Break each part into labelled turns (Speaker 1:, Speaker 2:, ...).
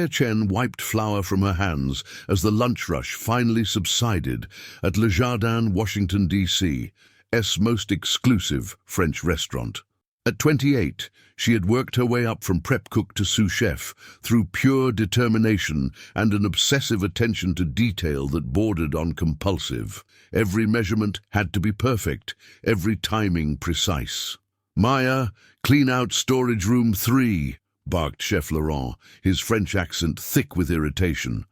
Speaker 1: Chen wiped flour from her hands as the lunch rush finally subsided at Le Jardin, Washington, D.C., most exclusive French restaurant. At 28, she had worked her way up from prep cook to sous chef through pure determination and an obsessive attention to detail that bordered on compulsive. Every measurement had to be perfect, every timing precise. "Maya, clean out storage room 3, barked Chef Laurent, his French accent thick with irritation.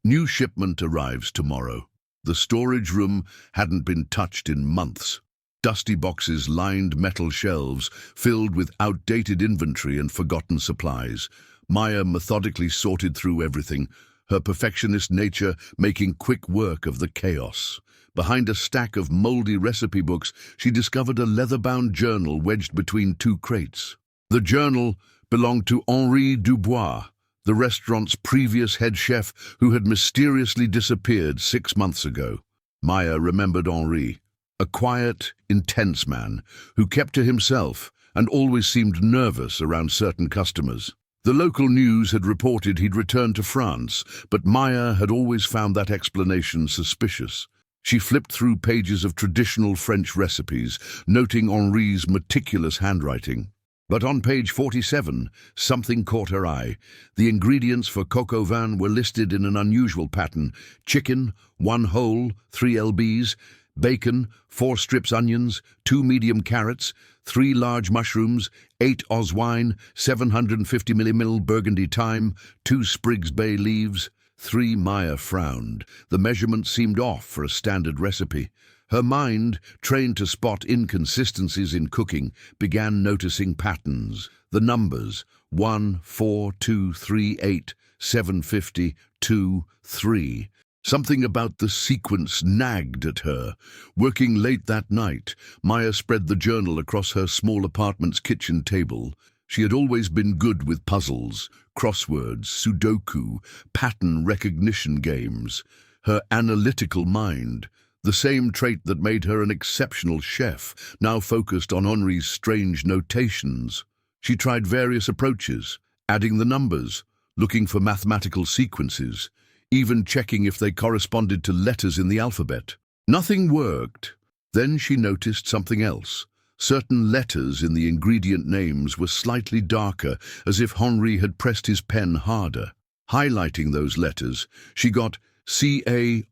Speaker 1: "New shipment arrives tomorrow." The storage room hadn't been touched in months. Dusty boxes lined metal shelves, filled with outdated inventory and forgotten supplies. Maya methodically sorted through everything, her perfectionist nature making quick work of the chaos. Behind a stack of moldy recipe books, she discovered a leather-bound journal wedged between 2 crates. The journal belonged to Henri Dubois, the restaurant's previous head chef who had mysteriously disappeared 6 months ago. Maya remembered Henri, a quiet, intense man who kept to himself and always seemed nervous around certain customers. The local news had reported he'd returned to France, but Maya had always found that explanation suspicious. She flipped through pages of traditional French recipes, noting Henri's meticulous handwriting. But on page 47, something caught her eye. The ingredients for coq au vin were listed in an unusual pattern: chicken, 1 whole, 3 lbs, bacon, 4 strips onions, 2 medium carrots, 3 large mushrooms, 8 Oz wine, 750 ml burgundy thyme, 2 sprigs bay leaves. 3 Maya frowned. The measurement seemed off for a standard recipe. Her mind, trained to spot inconsistencies in cooking, began noticing patterns. The numbers: 1, 4, 2, 3, 8, 750, 2, 3. Something about the sequence nagged at her. Working late that night, Maya spread the journal across her small apartment's kitchen table. She had always been good with puzzles, crosswords, Sudoku, pattern recognition games. Her analytical mind, the same trait that made her an exceptional chef, now focused on Henri's strange notations. She tried various approaches, adding the numbers, looking for mathematical sequences, even checking if they corresponded to letters in the alphabet. Nothing worked. Then she noticed something else. Certain letters in the ingredient names were slightly darker, as if Henri had pressed his pen harder. Highlighting those letters, she got CAROMWTB,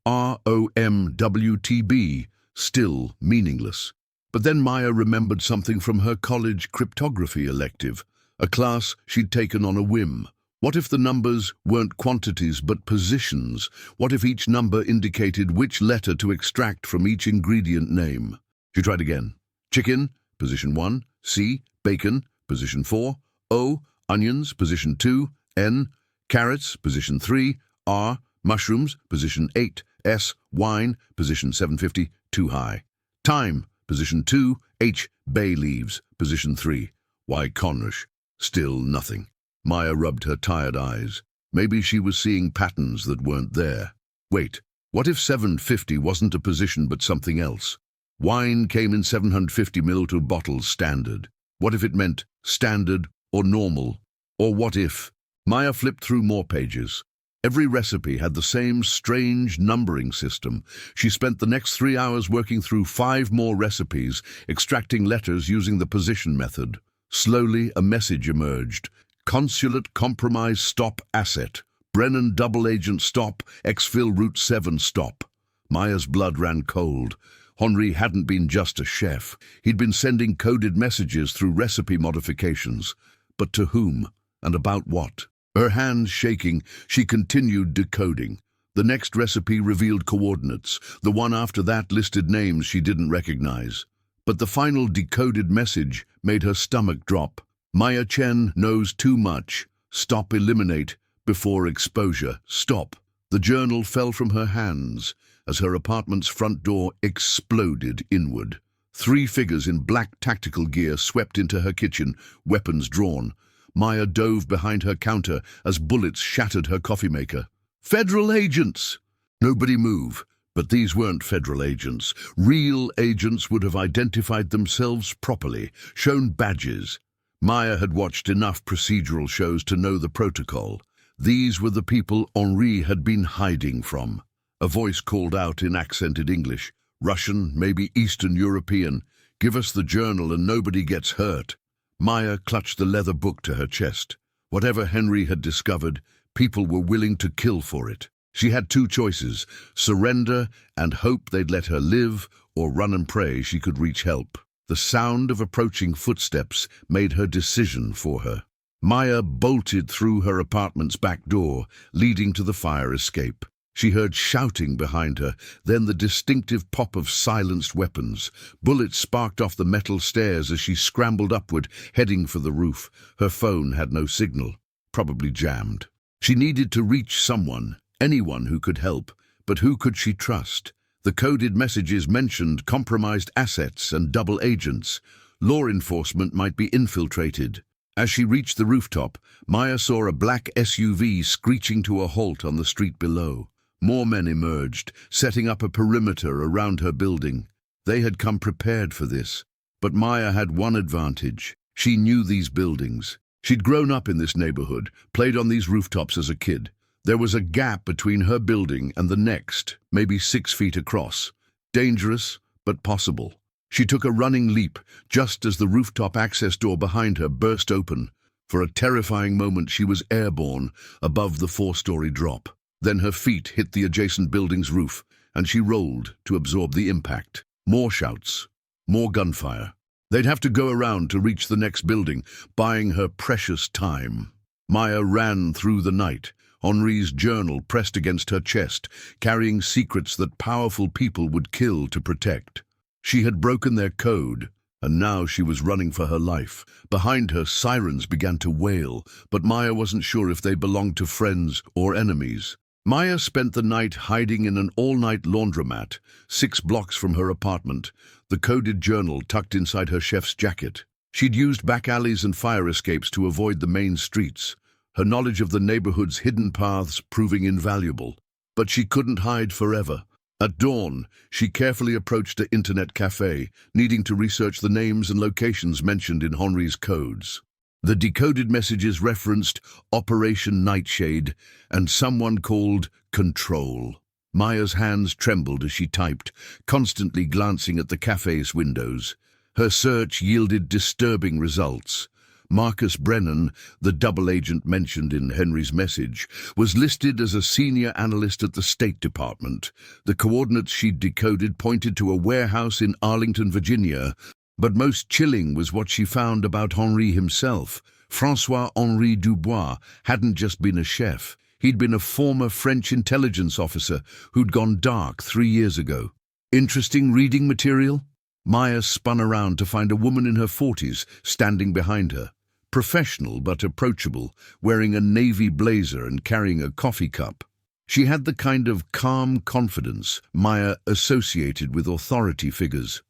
Speaker 1: still meaningless. But then Maya remembered something from her college cryptography elective, a class she'd taken on a whim. What if the numbers weren't quantities but positions? What if each number indicated which letter to extract from each ingredient name? She tried again. Chicken, position 1, C, bacon, position 4, O, onions, position 2, N, carrots, position 3, R, mushrooms, position 8, S, wine, position 750, too high. Thyme, position 2, H, bay leaves, position 3, Y, Conrish, still nothing. Maya rubbed her tired eyes. Maybe she was seeing patterns that weren't there. Wait, what if 750 wasn't a position but something else? Wine came in 750 ml bottles standard. What if it meant standard or normal? Or what if? Maya flipped through more pages. Every recipe had the same strange numbering system. She spent the next 3 hours working through 5 more recipes, extracting letters using the position method. Slowly, a message emerged. Consulate compromise stop asset. Brennan double agent stop. Exfil route 7 stop. Maya's blood ran cold. Henri hadn't been just a chef. He'd been sending coded messages through recipe modifications. But to whom? And about what? Her hands shaking, she continued decoding. The next recipe revealed coordinates. The one after that listed names she didn't recognize. But the final decoded message made her stomach drop. Maya Chen knows too much. Stop, eliminate, before exposure. Stop. The journal fell from her hands as her apartment's front door exploded inward. 3 figures in black tactical gear swept into her kitchen, weapons drawn. Maya dove behind her counter as bullets shattered her coffee maker. Federal agents! Nobody move. But these weren't federal agents. Real agents would have identified themselves properly, shown badges. Maya had watched enough procedural shows to know the protocol. These were the people Henri had been hiding from. A voice called out in accented English, Russian, maybe Eastern European. Give us the journal and nobody gets hurt. Maya clutched the leather book to her chest. Whatever Henry had discovered, people were willing to kill for it. She had two choices, surrender and hope they'd let her live, or run and pray she could reach help. The sound of approaching footsteps made her decision for her. Maya bolted through her apartment's back door, leading to the fire escape. She heard shouting behind her, then the distinctive pop of silenced weapons. Bullets sparked off the metal stairs as she scrambled upward, heading for the roof. Her phone had no signal, probably jammed. She needed to reach someone, anyone who could help, but who could she trust? The coded messages mentioned compromised assets and double agents. Law enforcement might be infiltrated. As she reached the rooftop, Maya saw a black SUV screeching to a halt on the street below. More men emerged, setting up a perimeter around her building. They had come prepared for this. But Maya had one advantage. She knew these buildings. She'd grown up in this neighborhood, played on these rooftops as a kid. There was a gap between her building and the next, maybe 6 feet across. Dangerous, but possible. She took a running leap, just as the rooftop access door behind her burst open. For a terrifying moment she was airborne, above the 4-story drop. Then her feet hit the adjacent building's roof, and she rolled to absorb the impact. More shouts, more gunfire. They'd have to go around to reach the next building, buying her precious time. Maya ran through the night, Henri's journal pressed against her chest, carrying secrets that powerful people would kill to protect. She had broken their code, and now she was running for her life. Behind her, sirens began to wail, but Maya wasn't sure if they belonged to friends or enemies. Maya spent the night hiding in an all-night laundromat, 6 blocks from her apartment, the coded journal tucked inside her chef's jacket. She'd used back alleys and fire escapes to avoid the main streets, her knowledge of the neighborhood's hidden paths proving invaluable. But she couldn't hide forever. At dawn, she carefully approached an internet cafe, needing to research the names and locations mentioned in Henri's codes. The decoded messages referenced Operation Nightshade and someone called Control. Maya's hands trembled as she typed, constantly glancing at the cafe's windows. Her search yielded disturbing results. Marcus Brennan, the double agent mentioned in Henry's message, was listed as a senior analyst at the State Department. The coordinates she'd decoded pointed to a warehouse in Arlington, Virginia. But most chilling was what she found about Henri himself. François-Henri Dubois hadn't just been a chef. He'd been a former French intelligence officer who'd gone dark 3 years ago. Interesting reading material? Maya spun around to find a woman in her 40s standing behind her. Professional but approachable, wearing a navy blazer and carrying a coffee cup. She had the kind of calm confidence Maya associated with authority figures.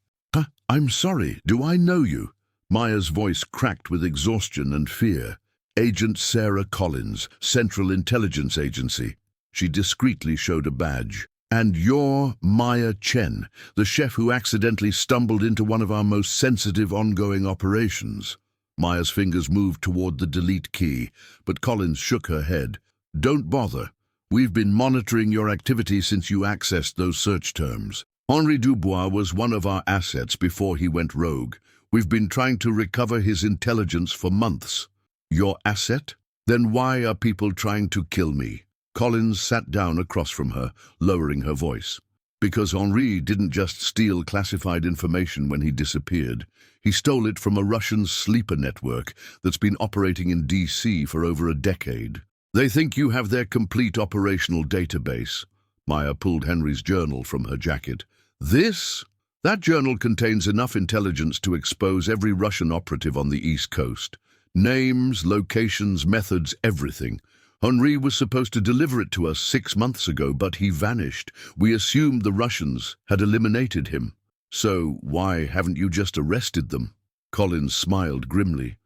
Speaker 1: I'm sorry, do I know you? Maya's voice cracked with exhaustion and fear. Agent Sarah Collins, Central Intelligence Agency. She discreetly showed a badge. And you're Maya Chen, the chef who accidentally stumbled into one of our most sensitive ongoing operations. Maya's fingers moved toward the delete key, but Collins shook her head. Don't bother. We've been monitoring your activity since you accessed those search terms. Henri Dubois was one of our assets before he went rogue. We've been trying to recover his intelligence for months. Your asset? Then why are people trying to kill me? Collins sat down across from her, lowering her voice. Because Henri didn't just steal classified information when he disappeared. He stole it from a Russian sleeper network that's been operating in D.C. for over a decade. They think you have their complete operational database. Maya pulled Henry's journal from her jacket. That journal contains enough intelligence to expose every Russian operative on the East Coast. Names, locations, methods, everything. Henri was supposed to deliver it to us 6 months ago, but he vanished. We assumed the Russians had eliminated him. So why haven't you just arrested them? Collins smiled grimly.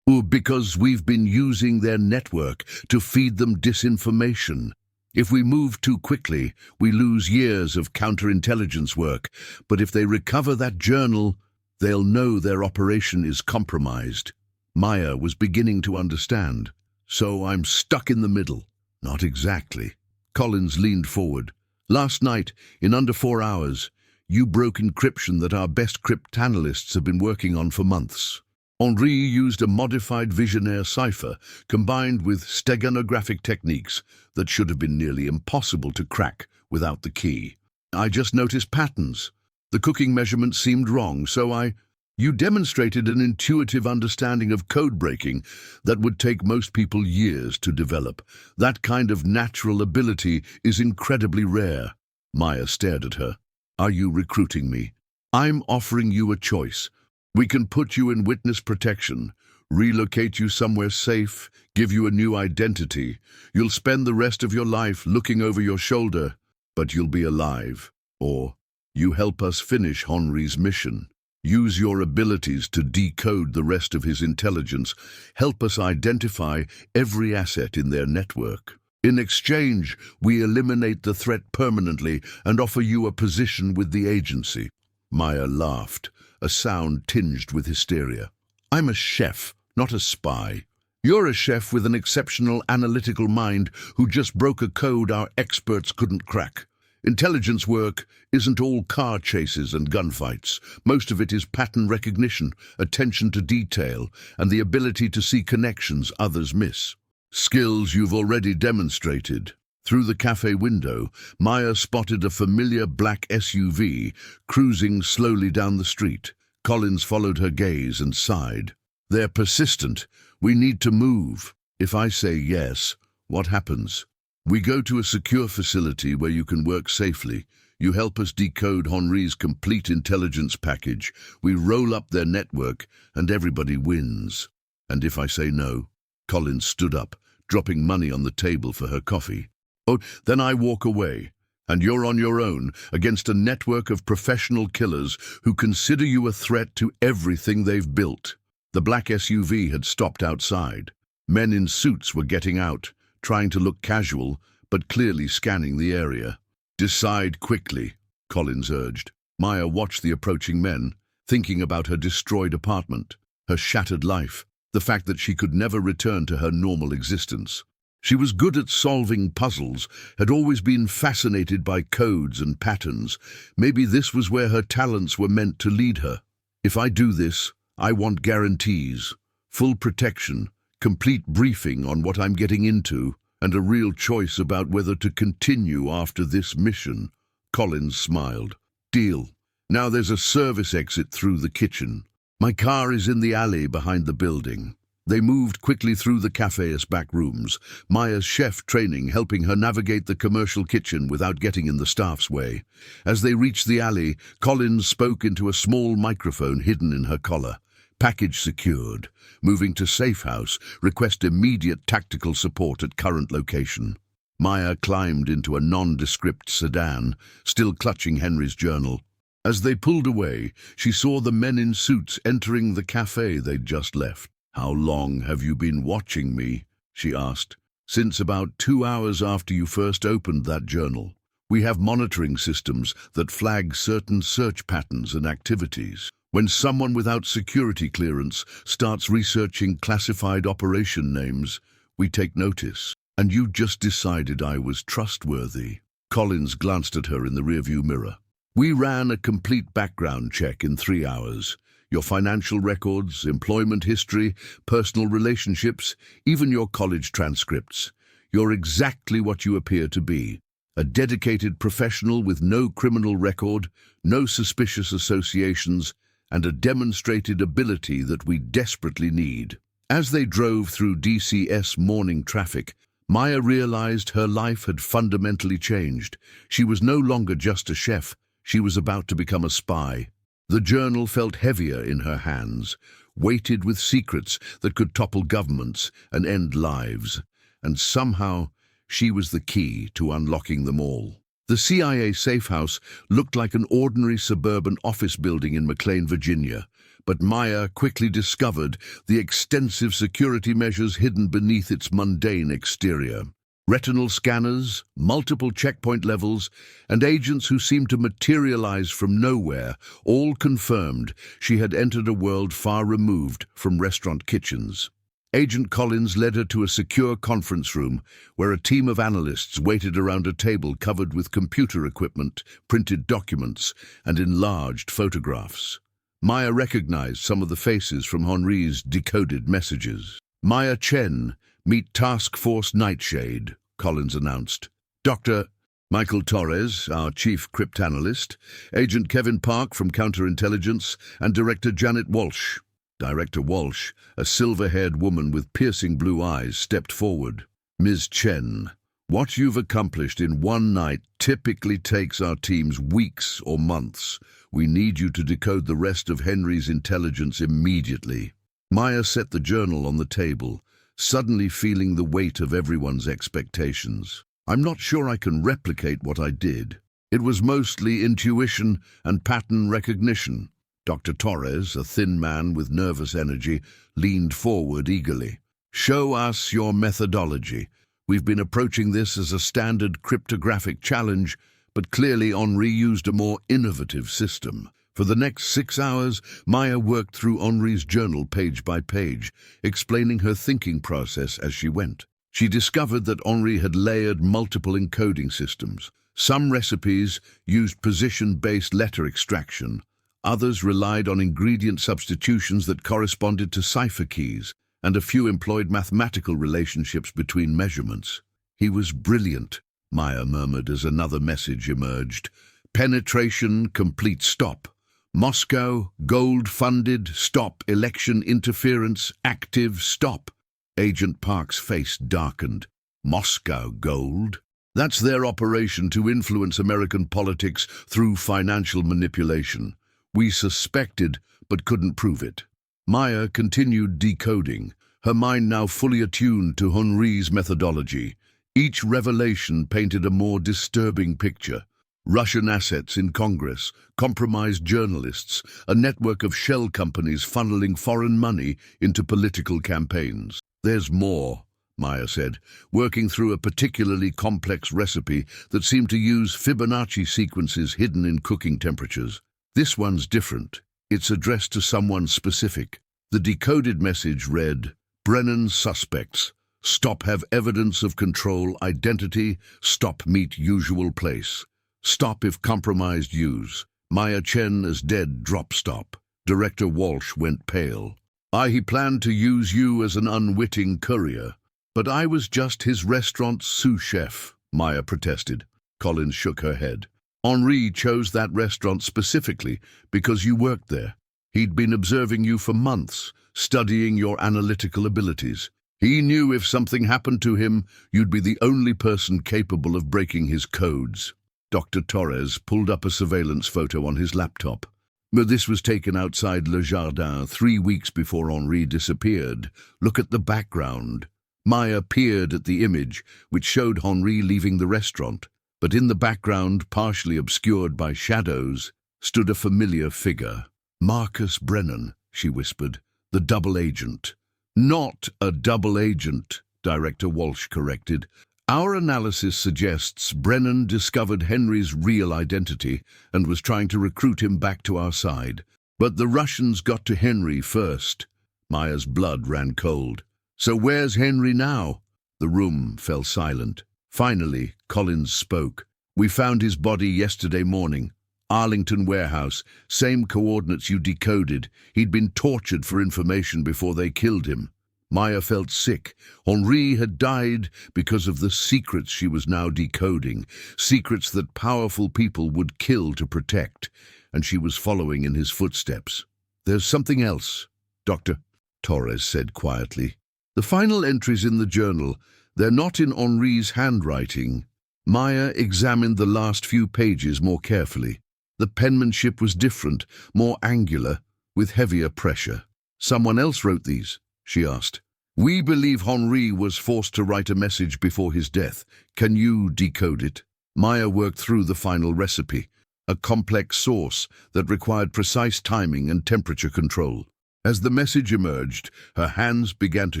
Speaker 1: Because we've been using their network to feed them disinformation. If we move too quickly, we lose years of counterintelligence work. But if they recover that journal, they'll know their operation is compromised. Maya was beginning to understand. So I'm stuck in the middle. Not exactly. Collins leaned forward. Last night, in under 4 hours, you broke encryption that our best cryptanalysts have been working on for months. Henri used a modified Visionaire cipher combined with steganographic techniques that should have been nearly impossible to crack without the key. I just noticed patterns. The cooking measurements seemed wrong, so You demonstrated an intuitive understanding of code breaking that would take most people years to develop. That kind of natural ability is incredibly rare. Maya stared at her. Are you recruiting me? I'm offering you a choice. We can put you in witness protection, relocate you somewhere safe, give you a new identity. You'll spend the rest of your life looking over your shoulder, but you'll be alive. Or you help us finish Henri's mission. Use your abilities to decode the rest of his intelligence. Help us identify every asset in their network. In exchange, we eliminate the threat permanently and offer you a position with the agency. Maya laughed, a sound tinged with hysteria. I'm a chef, not a spy. You're a chef with an exceptional analytical mind who just broke a code our experts couldn't crack. Intelligence work isn't all car chases and gunfights. Most of it is pattern recognition, attention to detail, and the ability to see connections others miss. Skills you've already demonstrated. Through the cafe window, Maya spotted a familiar black SUV cruising slowly down the street. Collins followed her gaze and sighed. They're persistent. We need to move. If I say yes, what happens? We go to a secure facility where you can work safely. You help us decode Henri's complete intelligence package. We roll up their network, and everybody wins. And if I say no? Collins stood up, dropping money on the table for her coffee. Oh, then I walk away, and you're on your own against a network of professional killers who consider you a threat to everything they've built. The black SUV had stopped outside. Men in suits were getting out, trying to look casual, but clearly scanning the area. Decide quickly, Collins urged. Maya watched the approaching men, thinking about her destroyed apartment, her shattered life, the fact that she could never return to her normal existence. She was good at solving puzzles, had always been fascinated by codes and patterns. Maybe this was where her talents were meant to lead her. If I do this, I want guarantees, full protection, complete briefing on what I'm getting into, and a real choice about whether to continue after this mission. Collins smiled. Deal. Now there's a service exit through the kitchen. My car is in the alley behind the building. They moved quickly through the cafe's back rooms, Maya's chef training helping her navigate the commercial kitchen without getting in the staff's way. As they reached the alley, Collins spoke into a small microphone hidden in her collar. Package secured. Moving to safe house. Request immediate tactical support at current location. Maya climbed into a nondescript sedan, still clutching Henry's journal. As they pulled away, she saw the men in suits entering the cafe they'd just left. How long have you been watching me? She asked. Since about 2 hours after you first opened that journal. We have monitoring systems that flag certain search patterns and activities. When someone without security clearance starts researching classified operation names, we take notice. And you just decided I was trustworthy. Collins glanced at her in the rearview mirror. We ran a complete background check in 3 hours. Your financial records, employment history, personal relationships, even your college transcripts. You're exactly what you appear to be. A dedicated professional with no criminal record, no suspicious associations, and a demonstrated ability that we desperately need. As they drove through DC's morning traffic, Maya realized her life had fundamentally changed. She was no longer just a chef. She was about to become a spy. The journal felt heavier in her hands, weighted with secrets that could topple governments and end lives. And somehow, she was the key to unlocking them all. The CIA safe house looked like an ordinary suburban office building in McLean, Virginia, but Maya quickly discovered the extensive security measures hidden beneath its mundane exterior. Retinal scanners, multiple checkpoint levels, and agents who seemed to materialize from nowhere, all confirmed she had entered a world far removed from restaurant kitchens. Agent Collins led her to a secure conference room where a team of analysts waited around a table covered with computer equipment, printed documents, and enlarged photographs. Maya recognized some of the faces from Henri's decoded messages. "Maya Chen, meet Task Force Nightshade," Collins announced. "Dr. Michael Torres, our chief cryptanalyst, Agent Kevin Park from Counterintelligence, and Director Janet Walsh." Director Walsh, a silver-haired woman with piercing blue eyes, stepped forward. "Ms. Chen, what you've accomplished in one night typically takes our teams weeks or months. We need you to decode the rest of Henry's intelligence immediately." Maya set the journal on the table, suddenly feeling the weight of everyone's expectations. "I'm not sure I can replicate what I did. It was mostly intuition and pattern recognition." Dr. Torres, a thin man with nervous energy, leaned forward eagerly. "Show us your methodology. We've been approaching this as a standard cryptographic challenge, but clearly Henri used a more innovative system." For the next 6 hours, Maya worked through Henri's journal page by page, explaining her thinking process as she went. She discovered that Henri had layered multiple encoding systems. Some recipes used position-based letter extraction. Others relied on ingredient substitutions that corresponded to cipher keys, and a few employed mathematical relationships between measurements. "He was brilliant," Maya murmured as another message emerged. "Penetration complete, stop. Moscow, gold-funded, stop. Election interference, active, stop." Agent Park's face darkened. "Moscow gold? That's their operation to influence American politics through financial manipulation. We suspected, but couldn't prove it." Maya continued decoding, her mind now fully attuned to Henri's methodology. Each revelation painted a more disturbing picture. Russian assets in Congress, compromised journalists, a network of shell companies funneling foreign money into political campaigns. "There's more," Maya said, working through a particularly complex recipe that seemed to use Fibonacci sequences hidden in cooking temperatures. "This one's different. It's addressed to someone specific." The decoded message read, "Brennan's suspects. Stop have evidence of control, identity. Stop meet usual place. Stop if compromised use. Maya Chen as dead, drop stop." Director Walsh went pale. He planned to use you as an unwitting courier. But I was just his restaurant's sous chef," Maya protested. Collins shook her head. "Henri chose that restaurant specifically because you worked there. He'd been observing you for months, studying your analytical abilities. He knew if something happened to him, you'd be the only person capable of breaking his codes." Dr. Torres pulled up a surveillance photo on his laptop. "This was taken outside Le Jardin 3 weeks before Henri disappeared. Look at the background." Maya peered at the image, which showed Henri leaving the restaurant. But in the background, partially obscured by shadows, stood a familiar figure. "Marcus Brennan," she whispered, "the double agent." "Not a double agent," Director Walsh corrected. "Our analysis suggests Brennan discovered Henry's real identity and was trying to recruit him back to our side. But the Russians got to Henry first." Maya's blood ran cold. "So where's Henry now?" The room fell silent. Finally, Collins spoke. "We found his body yesterday morning. Arlington warehouse, same coordinates you decoded. He'd been tortured for information before they killed him." Maya felt sick. Henri had died because of the secrets she was now decoding, secrets that powerful people would kill to protect, and she was following in his footsteps. "There's something else," Dr. Torres said quietly. "The final entries in the journal, they're not in Henri's handwriting." Maya examined the last few pages more carefully. The penmanship was different, more angular, with heavier pressure. "Someone else wrote these?" she asked. "We believe Henri was forced to write a message before his death. Can you decode it?" Maya worked through the final recipe, a complex sauce that required precise timing and temperature control. As the message emerged, her hands began to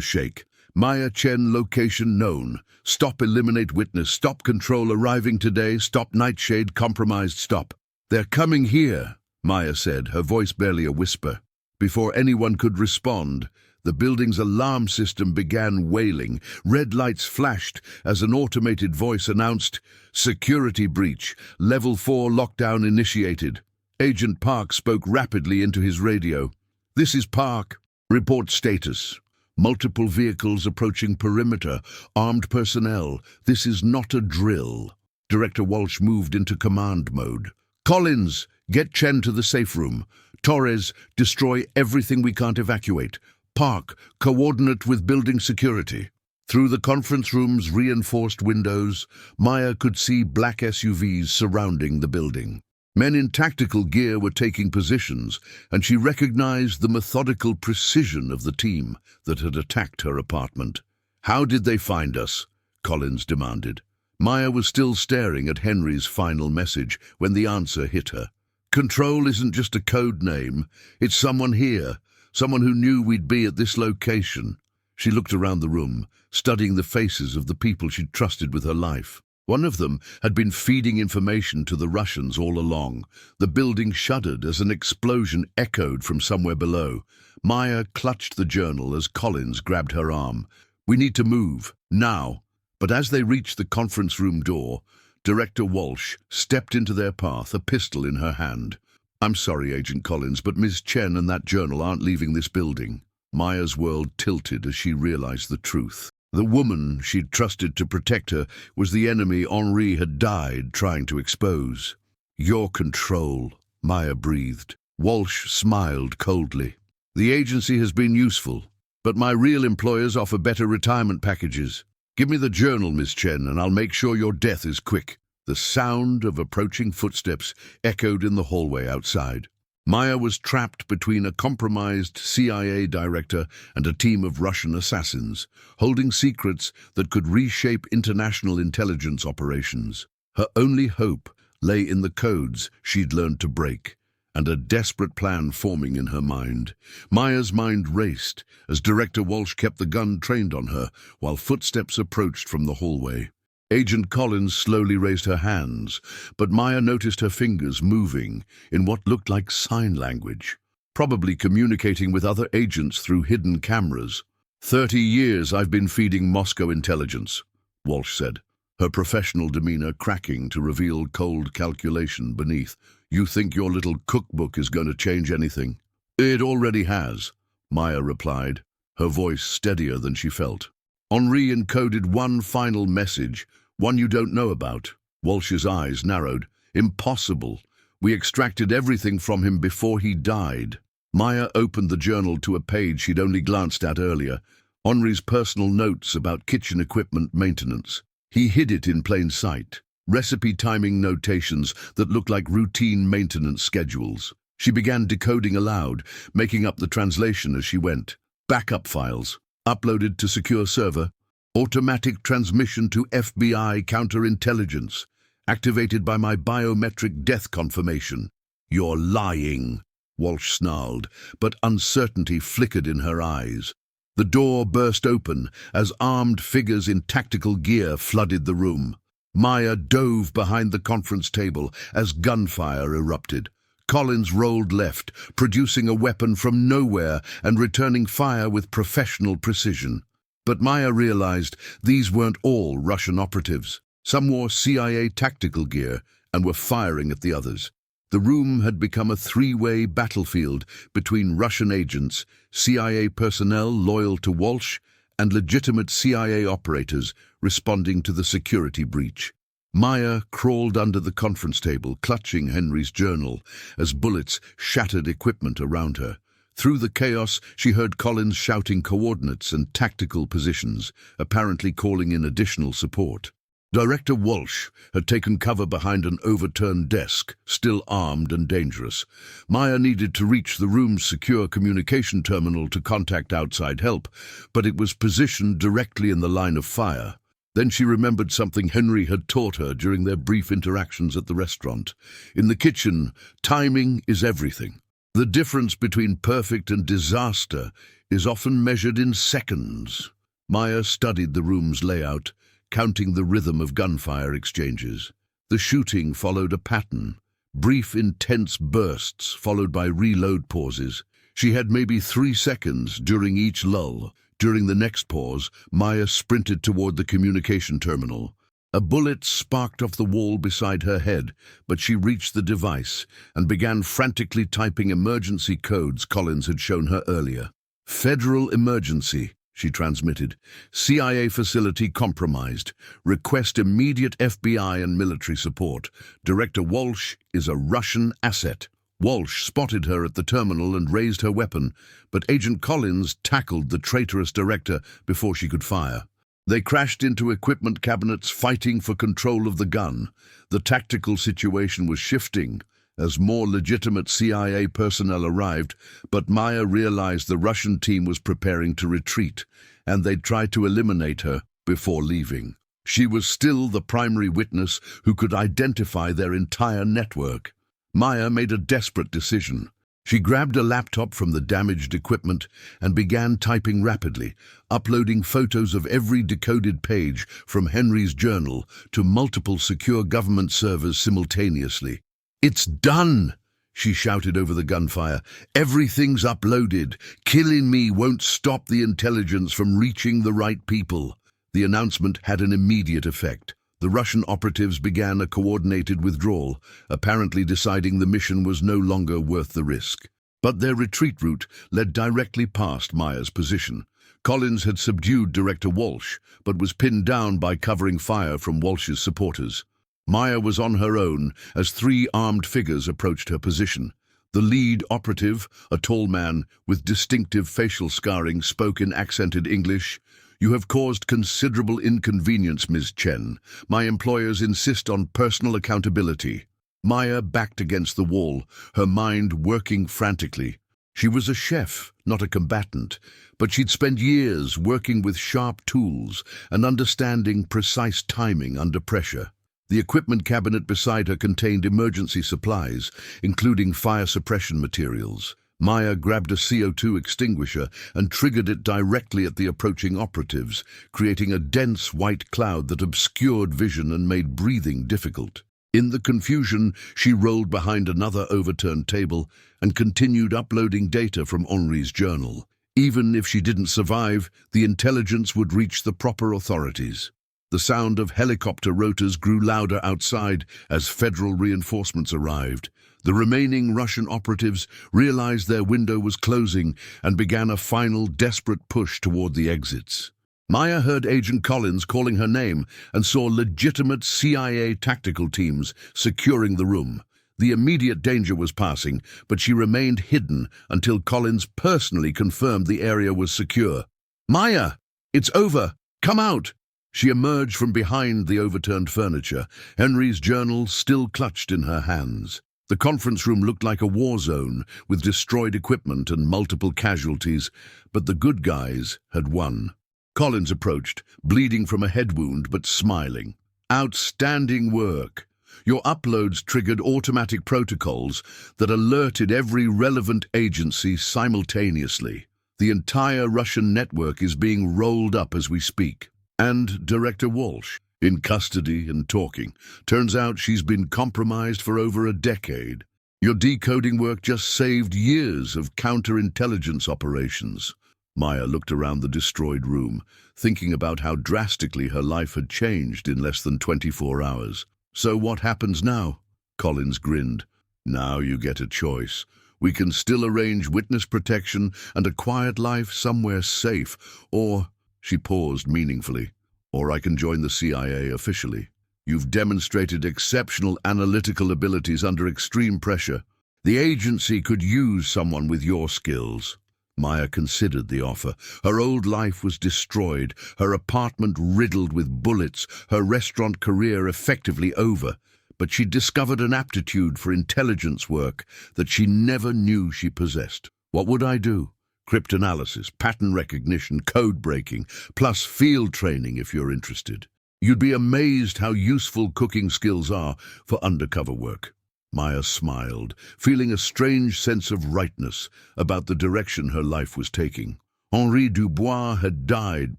Speaker 1: shake. "Maya Chen, location known. Stop, eliminate witness. Stop, control arriving today. Stop, nightshade compromised. Stop." "They're coming here," Maya said, her voice barely a whisper. Before anyone could respond, The building's alarm system began wailing. Red lights flashed as an automated voice announced, "Security breach. Level 4 lockdown initiated." Agent Park spoke rapidly into his radio. "This is Park. Report status. Multiple vehicles approaching perimeter. Armed personnel. This is not a drill." Director Walsh moved into command mode. "Collins, get Chen to the safe room. Torres, destroy everything we can't evacuate. Park, coordinate with building security." Through the conference room's reinforced windows, Maya could see black SUVs surrounding the building. Men in tactical gear were taking positions, and she recognized the methodical precision of the team that had attacked her apartment. "How did they find us?" Collins demanded. Maya was still staring at Henry's final message when the answer hit her. "Control isn't just a code name. It's someone here, someone who knew we'd be at this location." She looked around the room, studying the faces of the people she'd trusted with her life. One of them had been feeding information to the Russians all along. The building shuddered as an explosion echoed from somewhere below. Maya clutched the journal as Collins grabbed her arm. "We need to move, now." But as they reached the conference room door, Director Walsh stepped into their path, a pistol in her hand. "I'm sorry, Agent Collins, but Ms. Chen and that journal aren't leaving this building." Maya's world tilted as she realized the truth. The woman she'd trusted to protect her was the enemy Henri had died trying to expose. "Your control," Maya breathed. Walsh smiled coldly. "The agency has been useful, but my real employers offer better retirement packages. Give me the journal, Miss Chen, and I'll make sure your death is quick." The sound of approaching footsteps echoed in the hallway outside. Maya was trapped between a compromised CIA director and a team of Russian assassins, holding secrets that could reshape international intelligence operations. Her only hope lay in the codes she'd learned to break, and a desperate plan forming in her mind. Maya's mind raced as Director Walsh kept the gun trained on her while footsteps approached from the hallway. Agent Collins slowly raised her hands, but Maya noticed her fingers moving in what looked like sign language, probably communicating with other agents through hidden cameras. 30 years I've been feeding Moscow intelligence," Walsh said, her professional demeanor cracking to reveal cold calculation beneath. "You think your little cookbook is going to change anything?" "It already has," Maya replied, her voice steadier than she felt. "Henri encoded one final message, one you don't know about." Walsh's eyes narrowed. "Impossible. We extracted everything from him before he died." Maya opened the journal to a page she'd only glanced at earlier, Henri's personal notes about kitchen equipment maintenance. He hid it in plain sight, recipe timing notations that looked like routine maintenance schedules. She began decoding aloud, making up the translation as she went. "Backup files. Uploaded to secure server. Automatic transmission to FBI counterintelligence. Activated by my biometric death confirmation." "You're lying," Walsh snarled, but uncertainty flickered in her eyes. The door burst open as armed figures in tactical gear flooded the room. Maya dove behind the conference table as gunfire erupted. Collins rolled left, producing a weapon from nowhere and returning fire with professional precision. But Maya realized these weren't all Russian operatives. Some wore CIA tactical gear and were firing at the others. The room had become a three-way battlefield between Russian agents, CIA personnel loyal to Walsh, and legitimate CIA operators responding to the security breach. Maya crawled under the conference table, clutching Henry's journal, as bullets shattered equipment around her. Through the chaos, she heard Collins shouting coordinates and tactical positions, apparently calling in additional support. Director Walsh had taken cover behind an overturned desk, still armed and dangerous. Maya needed to reach the room's secure communication terminal to contact outside help, but it was positioned directly in the line of fire. Then she remembered something Henry had taught her during their brief interactions at the restaurant. In the kitchen, timing is everything. The difference between perfect and disaster is often measured in seconds. Maya studied the room's layout, counting the rhythm of gunfire exchanges. The shooting followed a pattern, brief, intense bursts followed by reload pauses. She had maybe 3 seconds during each lull. During the next pause, Maya sprinted toward the communication terminal. A bullet sparked off the wall beside her head, but she reached the device and began frantically typing emergency codes Collins had shown her earlier. "Federal emergency," she transmitted. "CIA facility compromised. Request immediate FBI and military support. Director Walsh is a Russian asset." Walsh spotted her at the terminal and raised her weapon, but Agent Collins tackled the traitorous director before she could fire. They crashed into equipment cabinets, fighting for control of the gun. The tactical situation was shifting as more legitimate CIA personnel arrived, but Maya realized the Russian team was preparing to retreat, and they'd try to eliminate her before leaving. She was still the primary witness who could identify their entire network. Maya made a desperate decision. She grabbed a laptop from the damaged equipment and began typing rapidly, uploading photos of every decoded page from Henry's journal to multiple secure government servers simultaneously. "It's done!" she shouted over the gunfire. "Everything's uploaded. Killing me won't stop the intelligence from reaching the right people." The announcement had an immediate effect. The Russian operatives began a coordinated withdrawal, apparently deciding the mission was no longer worth the risk. But their retreat route led directly past Maya's position. Collins had subdued Director Walsh, but was pinned down by covering fire from Walsh's supporters. Maya was on her own as 3 armed figures approached her position. The lead operative, a tall man with distinctive facial scarring, spoke in accented English. "You have caused considerable inconvenience, Ms. Chen. My employers insist on personal accountability." Maya backed against the wall, her mind working frantically. She was a chef, not a combatant, but she'd spent years working with sharp tools and understanding precise timing under pressure. The equipment cabinet beside her contained emergency supplies, including fire suppression materials. Maya grabbed a CO2 extinguisher and triggered it directly at the approaching operatives, creating a dense white cloud that obscured vision and made breathing difficult. In the confusion, she rolled behind another overturned table and continued uploading data from Henri's journal. Even if she didn't survive, the intelligence would reach the proper authorities. The sound of helicopter rotors grew louder outside as federal reinforcements arrived. The remaining Russian operatives realized their window was closing and began a final desperate push toward the exits. Maya heard Agent Collins calling her name and saw legitimate CIA tactical teams securing the room. The immediate danger was passing, but she remained hidden until Collins personally confirmed the area was secure. "Maya, it's over! Come out!" She emerged from behind the overturned furniture, Henry's journal still clutched in her hands. The conference room looked like a war zone, with destroyed equipment and multiple casualties, but the good guys had won. Collins approached, bleeding from a head wound but smiling. "Outstanding work. Your uploads triggered automatic protocols that alerted every relevant agency simultaneously. The entire Russian network is being rolled up as we speak. And Director Walsh, in custody and talking. Turns out she's been compromised for over a decade. Your decoding work just saved years of counterintelligence operations." Maya looked around the destroyed room, thinking about how drastically her life had changed in less than 24 hours. "So what happens now?" Collins grinned. "Now you get a choice. We can still arrange witness protection and a quiet life somewhere safe, or..." She paused meaningfully. "Or I can join the CIA officially. You've demonstrated exceptional analytical abilities under extreme pressure. The agency could use someone with your skills." Maya considered the offer. Her old life was destroyed, her apartment riddled with bullets, her restaurant career effectively over. But she'd discovered an aptitude for intelligence work that she never knew she possessed. "What would I do?" "Cryptanalysis, pattern recognition, code breaking, plus field training if you're interested. You'd be amazed how useful cooking skills are for undercover work." Maya smiled, feeling a strange sense of rightness about the direction her life was taking. Henri Dubois had died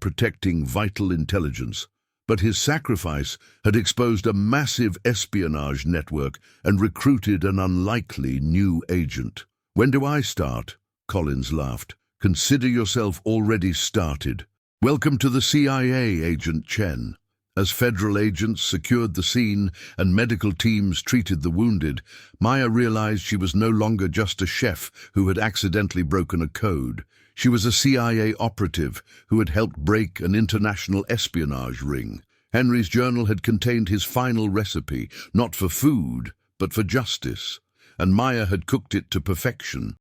Speaker 1: protecting vital intelligence, but his sacrifice had exposed a massive espionage network and recruited an unlikely new agent. "When do I start?" Collins laughed. Consider yourself already started. Welcome to the CIA, Agent Chen. As federal agents secured the scene and medical teams treated the wounded, Maya realized she was no longer just a chef who had accidentally broken a code. She was a CIA operative who had helped break an international espionage ring. Henry's journal had contained his final recipe, not for food, but for justice, and Maya had cooked it to perfection.